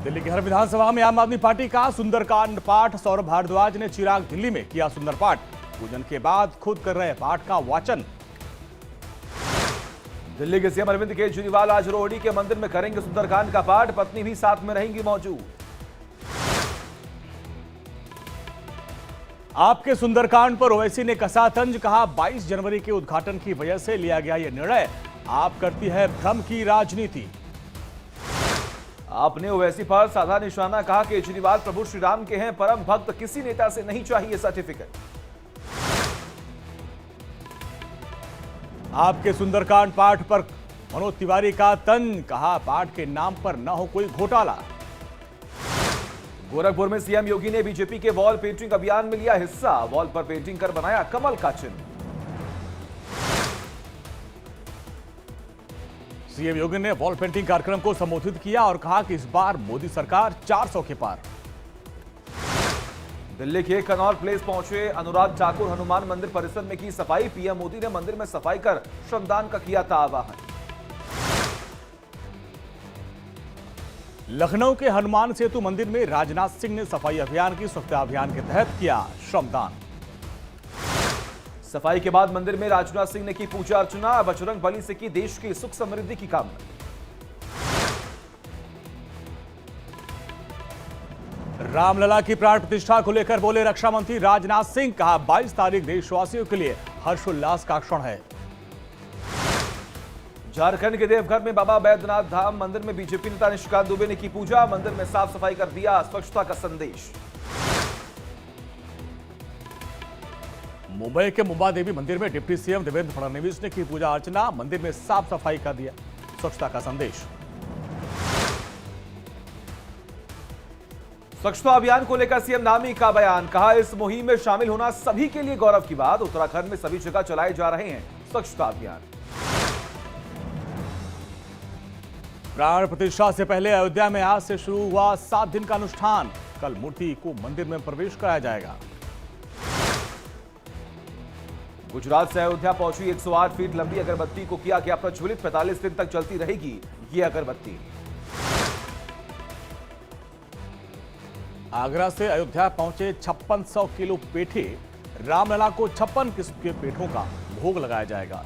दिल्ली की हर विधानसभा में आम आदमी पार्टी का सुंदरकांड पाठ। सौरभ भारद्वाज ने चिराग दिल्ली में किया सुंदर पाठ। पूजन के बाद खुद कर रहे पाठ का वाचन। दिल्ली के सीएम अरविंद केजरीवाल आज रोहिणी के मंदिर में करेंगे सुंदरकांड का पाठ। पत्नी भी साथ में रहेंगी मौजूद। आपके सुंदरकांड पर ओवैसी ने कसा तंज। कहा 22 जनवरी के उद्घाटन की वजह से लिया गया यह निर्णय। आप करती है भ्रम की राजनीति। आपने ओवैसी पर साधा निशाना। कहा केजरीवाल प्रभु श्री राम के हैं, परम भक्त, किसी नेता से नहीं चाहिए सर्टिफिकेट। आपके सुंदरकांड पाठ पर मनोज तिवारी का तंज। कहा पाठ के नाम पर न हो कोई घोटाला। गोरखपुर में सीएम योगी ने बीजेपी के वॉल पेंटिंग अभियान में लिया हिस्सा। वॉल पर पेंटिंग कर बनाया कमल का चिन्ह। सीएम योगी ने वॉल पेंटिंग कार्यक्रम को संबोधित किया और कहा कि इस बार मोदी सरकार 400 के पार। दिल्ली के कनॉट प्लेस पहुंचे अनुराग ठाकुर। हनुमान मंदिर परिसर में की सफाई। पीएम मोदी ने मंदिर में सफाई कर श्रमदान का किया था आह्वान। लखनऊ के हनुमान सेतु मंदिर में राजनाथ सिंह ने सफाई अभियान की स्वच्छता अभियान के तहत किया श्रमदान। सफाई के बाद मंदिर में राजनाथ सिंह ने की पूजा अर्चना। बजरंग बली से की देश की सुख समृद्धि की कामना। रामलला की प्राण प्रतिष्ठा को लेकर बोले रक्षा मंत्री राजनाथ सिंह। कहा 22 तारीख देशवासियों के लिए हर्षोल्लास का क्षण है। झारखंड के देवघर में बाबा बैद्यनाथ धाम मंदिर में बीजेपी नेता निशिकांत दुबे ने की पूजा। मंदिर में साफ सफाई कर दिया स्वच्छता का संदेश। मुंबई के मुंबा देवी मंदिर में डिप्टी सीएम देवेंद्र फडणवीस ने की पूजा अर्चना। मंदिर में साफ सफाई का दिया स्वच्छता का संदेश। स्वच्छता अभियान को लेकर सीएम नामी का बयान। कहा इस मुहिम में शामिल होना सभी के लिए गौरव की बात। उत्तराखंड में सभी जगह चलाए जा रहे हैं स्वच्छता अभियान। प्राण प्रतिष्ठा से पहले अयोध्या में आज से शुरू हुआ 7 दिन का अनुष्ठान। कल मूर्ति को मंदिर में प्रवेश कराया जाएगा। गुजरात से अयोध्या पहुंची 108 फीट लंबी अगरबत्ती को किया गया प्रज्वलित। 45 दिन तक चलती रहेगी ये अगरबत्ती। आगरा से अयोध्या पहुंचे 5600 किलो पेठे। रामलला को 56 किस्म के पेठों का भोग लगाया जाएगा।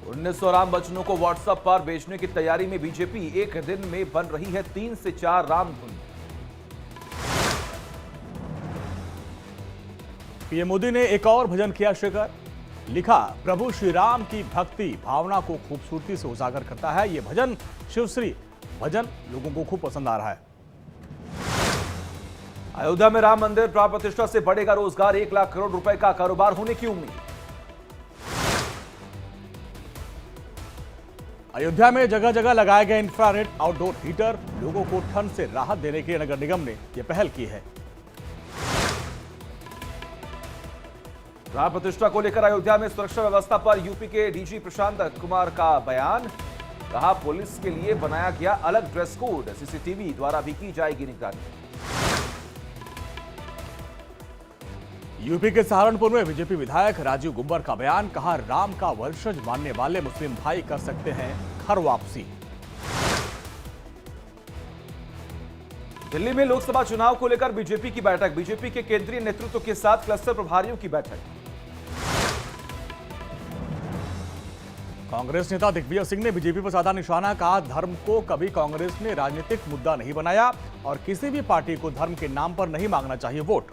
1900 राम बचनों को व्हाट्सएप पर बेचने की तैयारी में बीजेपी। एक दिन में बन रही है 3 से 4 राम धुन। पीएम मोदी ने एक और भजन किया शेखर। लिखा प्रभु श्री राम की भक्ति भावना को खूबसूरती से उजागर करता है। यह भजन शिवश्री भजन लोगों को खूब पसंद आ रहा है। अयोध्या में राम मंदिर प्राण प्रतिष्ठा से बढ़ेगा रोजगार। 1 लाख करोड़ रुपए का कारोबार होने की उम्मीद। अयोध्या में जगह जगह लगाए गए इंफ्रारेड आउटडोर हीटर। लोगों को ठंड से राहत देने के लिए नगर निगम ने यह पहल की है। प्राण प्रतिष्ठा को लेकर अयोध्या में सुरक्षा व्यवस्था पर यूपी के डीजी प्रशांत कुमार का बयान। कहा पुलिस के लिए बनाया गया अलग ड्रेस कोड। सीसीटीवी द्वारा भी की जाएगी निगरानी। यूपी के सहारनपुर में बीजेपी विधायक राजीव गुब्बर का बयान। कहा राम का वंशज मानने वाले मुस्लिम भाई कर सकते हैं घर वापसी। दिल्ली में लोकसभा चुनाव को लेकर बीजेपी की बैठक। बीजेपी के केंद्रीय नेतृत्व के साथ क्लस्टर प्रभारियों की बैठक। कांग्रेस नेता दिग्विजय सिंह ने बीजेपी पर साधा निशाना। कहा धर्म को कभी कांग्रेस ने राजनीतिक मुद्दा नहीं बनाया और किसी भी पार्टी को धर्म के नाम पर नहीं मांगना चाहिए वोट।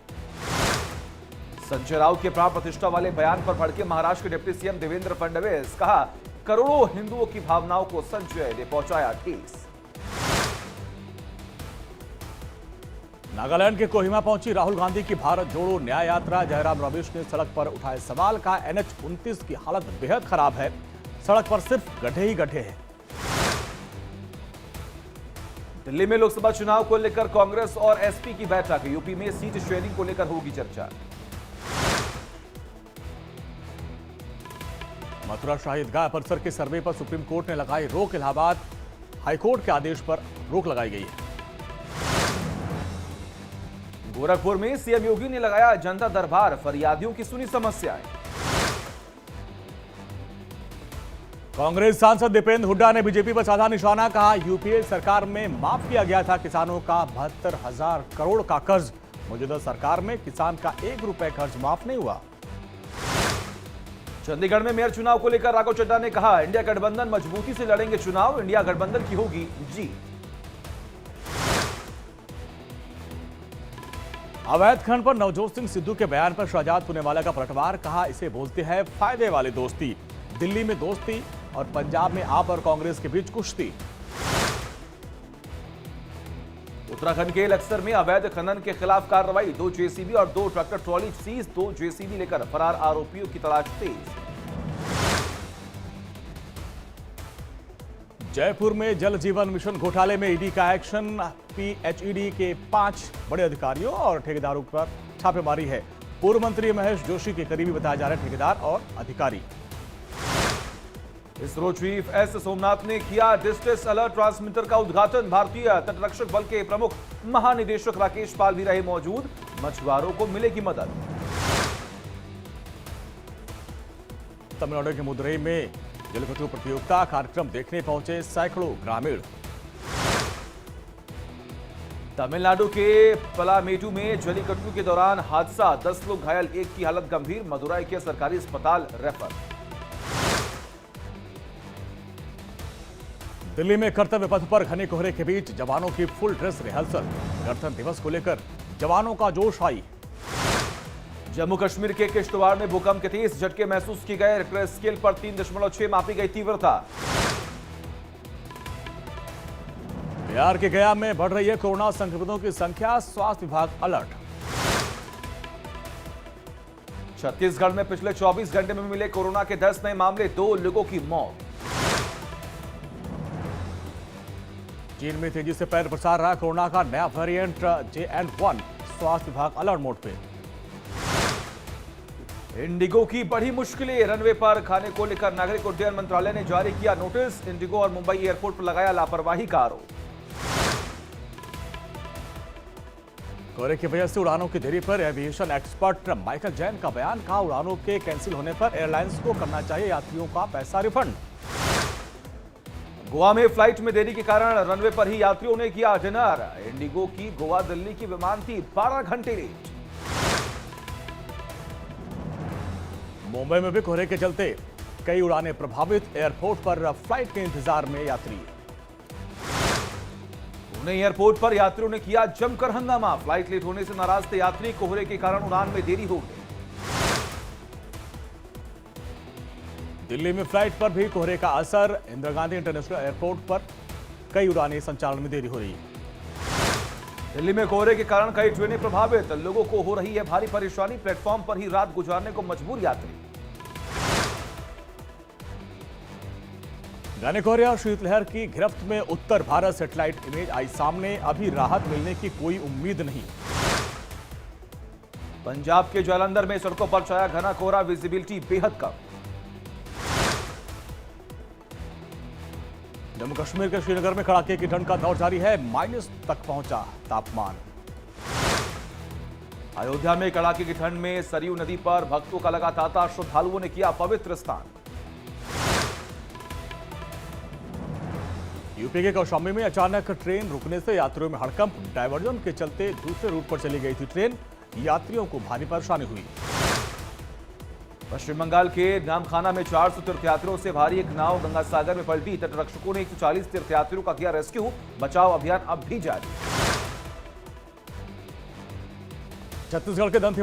संजय राउत के प्राण प्रतिष्ठा वाले बयान पर भड़के महाराष्ट्र के डिप्टी सीएम देवेंद्र फडणवीस। कहा करोड़ों हिंदुओं की भावनाओं को संजय ने पहुंचाया ठेस। नागालैंड के कोहिमा पहुंची राहुल गांधी की भारत जोड़ो न्याय यात्रा। जयराम रमेश ने सड़क पर उठाए सवाल। कहा NH-29 की हालत बेहद खराब है। सड़क पर सिर्फ गड्ढे ही गड्ढे हैं। दिल्ली में लोकसभा चुनाव को लेकर कांग्रेस और एसपी की बैठक। यूपी में सीट शेयरिंग को लेकर होगी चर्चा। मथुरा शाही ईदगाह परिसर के सर्वे पर सुप्रीम कोर्ट ने लगाई रोक। इलाहाबाद हाईकोर्ट के आदेश पर रोक लगाई गई है। गोरखपुर में सीएम योगी ने लगाया जनता दरबार। फरियादियों की सुनी समस्याएं। कांग्रेस सांसद दीपेंद्र हुड्डा ने बीजेपी पर साधा निशाना, कहा यूपीए सरकार में माफ किया गया था किसानों का 72,000 करोड़ का कर्ज। मौजूदा सरकार में किसान का 1 रुपए कर्ज माफ नहीं हुआ। चंडीगढ़ में मेयर चुनाव को लेकर राघव चड्ढा ने कहा, इंडिया गठबंधन मजबूती से लड़ेंगे चुनाव, इंडिया गठबंधन की होगी जीत। अवैध खनन पर नवजोत सिंह सिद्धू के बयान पर शहजाद पुनेवाला का पलटवार, कहा इसे बोलते हैं फायदे वाली दोस्ती। दिल्ली में दोस्ती और पंजाब में आप और कांग्रेस के बीच कुश्ती। उत्तराखंड के लक्सर में अवैध खनन के खिलाफ कार्रवाई, 2 जेसीबी और 2 ट्रैक्टर ट्रॉली सीज, 2 जेसीबी लेकर फरार आरोपियों की तलाश तेज। जयपुर में जल जीवन मिशन घोटाले में ईडी का एक्शन, पीएचईडी के 5 बड़े अधिकारियों और ठेकेदारों पर छापेमारी है। पूर्व मंत्री महेश जोशी के करीबी बताए जा रहे ठेकेदार और अधिकारी। इसरो चीफ एस सोमनाथ ने किया डिस्ट्रेस अलर्ट ट्रांसमीटर का उद्घाटन। भारतीय तटरक्षक बल के प्रमुख महानिदेशक राकेश पाल भी रहे मौजूद, मछुआरों को मिलेगी मदद। तमिलनाडु के मदुरई में जलकट्टू प्रतियोगिता कार्यक्रम देखने पहुंचे सैकड़ों ग्रामीण। तमिलनाडु के पलामेडु में जलीकट्टू के दौरान हादसा, 10 लोग घायल, 1 की हालत गंभीर, मदुरई के सरकारी अस्पताल रेफर। दिल्ली में कर्तव्य पथ पर घने कोहरे के बीच जवानों की फुल ड्रेस रिहर्सल। गणतंत्र दिवस को लेकर जवानों का जोश आई। जम्मू कश्मीर के किश्तवाड़ में भूकंप के 30 झटके महसूस किए गए, रिक्टर स्केल पर 3.6 मापी गई तीव्रता। बिहार के गया में बढ़ रही है कोरोना संक्रमितों की संख्या, स्वास्थ्य विभाग अलर्ट। छत्तीसगढ़ में पिछले 24 घंटे में मिले कोरोना के 10 नए मामले, 2 लोगों की मौत। चीन में तेजी से पैर पसार रहा कोरोना का नया वेरिएंट JN.1, स्वास्थ्य विभाग अलर्ट मोड पे। इंडिगो की बड़ी मुश्किलें, रनवे पर खाने को लेकर नागरिक उड्डयन मंत्रालय ने जारी किया नोटिस। इंडिगो और मुंबई एयरपोर्ट पर लगाया लापरवाही का आरोप। कोहरे की वजह से उड़ानों की देरी पर एविएशन एक्सपर्ट माइकल जैन का बयान, कहा उड़ानों के कैंसिल होने पर एयरलाइंस को करना चाहिए यात्रियों का पैसा रिफंड। गोवा में फ्लाइट में देरी के कारण रनवे पर ही यात्रियों ने किया डिनर। इंडिगो की गोवा दिल्ली की विमान थी 12 घंटे लेट। मुंबई में भी कोहरे के चलते कई उड़ानें प्रभावित, एयरपोर्ट पर फ्लाइट के इंतजार में यात्री। पुणे एयरपोर्ट पर यात्रियों ने किया जमकर हंगामा, फ्लाइट लेट होने से नाराज थे यात्री, कोहरे के कारण उड़ान में देरी हो गई। दिल्ली में फ्लाइट पर भी कोहरे का असर, इंदिरा गांधी इंटरनेशनल एयरपोर्ट पर कई उड़ानें संचालन में देरी हो रही है। दिल्ली में कोहरे के कारण कई ट्रेनें प्रभावित, लोगों को हो रही है भारी परेशानी, प्लेटफॉर्म पर ही रात गुजारने को मजबूर यात्री। घने कोहरे और शीतलहर की गिरफ्त में उत्तर भारत सैटेलाइट इमेज आई सामने, अभी राहत मिलने की कोई उम्मीद नहीं। पंजाब के जालंधर में सड़कों पर छाया घना कोहरा, विजिबिलिटी बेहद कम। जम्मू कश्मीर के श्रीनगर में कड़ाके की ठंड का दौर जारी है, माइनस तक पहुंचा तापमान। अयोध्या में कड़ाके की ठंड में सरयू नदी पर भक्तों का लगा तांता, श्रद्धालुओं ने किया पवित्र स्नान। यूपी के कौशाम्बी में अचानक ट्रेन रुकने से यात्रियों में हड़कंप, डायवर्जन के चलते दूसरे रूट पर चली गई थी ट्रेन, यात्रियों को भारी परेशानी हुई। पश्चिम बंगाल के नामखाना में 400 तीर्थयात्रियों से भारी एक नाव गंगा सागर में पलटी, तटरक्षकों ने 140 तीर्थयात्रियों का किया रेस्क्यू, बचाव अभियान अब भी जारी। छत्तीसगढ़ के दंतेवाड़ा